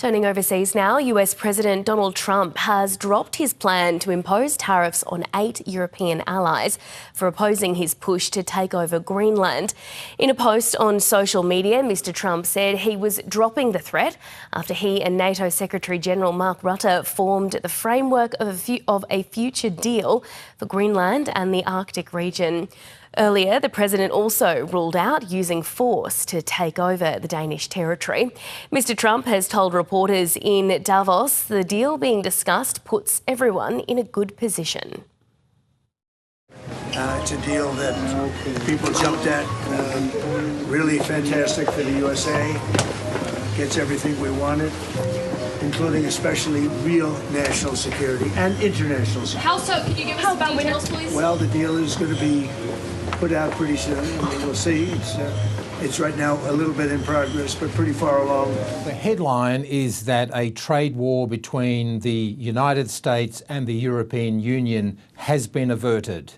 Turning overseas now, US President Donald Trump has dropped his plan to impose tariffs on 8 European allies for opposing his push to take over Greenland. In a post on social media, Mr. Trump said he was dropping the threat after he and NATO Secretary General Mark Rutte formed the framework of a future deal for Greenland and the Arctic region. Earlier, the president also ruled out using force to take over the Danish territory. Mr. Trump has told reporters in Davos the deal being discussed puts everyone in a good position. It's a deal that people jumped at. Really fantastic for the USA. Gets everything we wanted, including especially real national security and international security. How so? Can you give us some details, please? Well, the deal is going to be put out pretty soon. I mean, we'll see. It's right now a little bit in progress, but pretty far along. The headline is that a trade war between the United States and the European Union has been averted.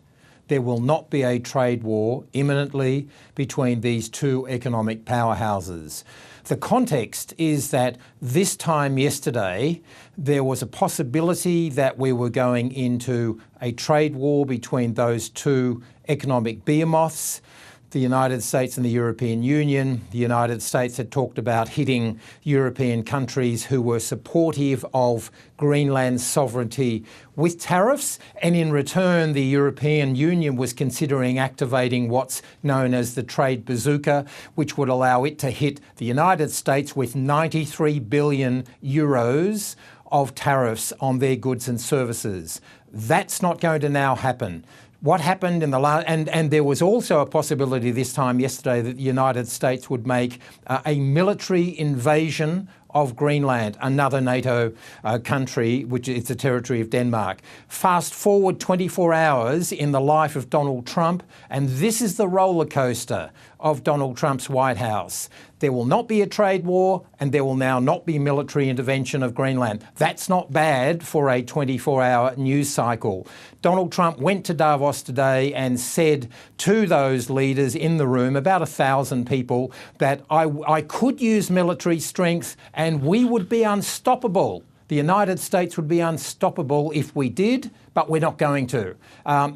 There will not be a trade war imminently between these two economic powerhouses. The context is that this time yesterday, there was a possibility that we were going into a trade war between those two economic behemoths, the United States and the European Union. The United States had talked about hitting European countries who were supportive of Greenland's sovereignty with tariffs, and in return the European Union was considering activating what's known as the trade bazooka, which would allow it to hit the United States with 93 billion euros of tariffs on their goods and services. That's not going to now happen. What happened in the last, and there was also a possibility this time yesterday that the United States would make a military invasion of Greenland, another NATO country, which is the territory of Denmark. Fast forward 24 hours in the life of Donald Trump, and this is the roller coaster of Donald Trump's White House. There will not be a trade war, and there will now not be military intervention of Greenland. That's not bad for a 24-hour news cycle. Donald Trump went to Davos today and said to those leaders in the room, about 1,000 people, that I could use military strength and we would be unstoppable. The United States would be unstoppable if we did, but we're not going to.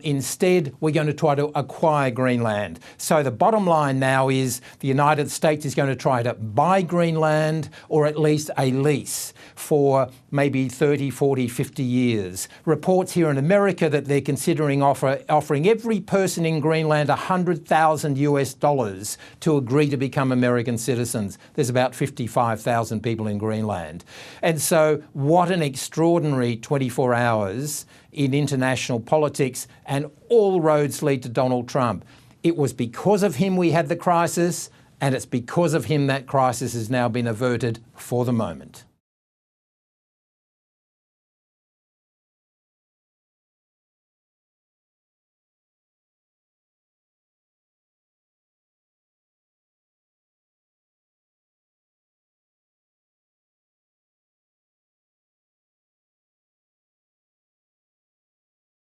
Instead, we're going to try to acquire Greenland. So the bottom line now is the United States is going to try to buy Greenland, or at least a lease, for maybe 30, 40, 50 years. Reports here in America that they're considering offering every person in Greenland $100,000 US to agree to become American citizens. There's about 55,000 people in Greenland. And so what an extraordinary 24 hours in international politics, and all roads lead to Donald Trump. It was because of him we had the crisis, and it's because of him that crisis has now been averted for the moment.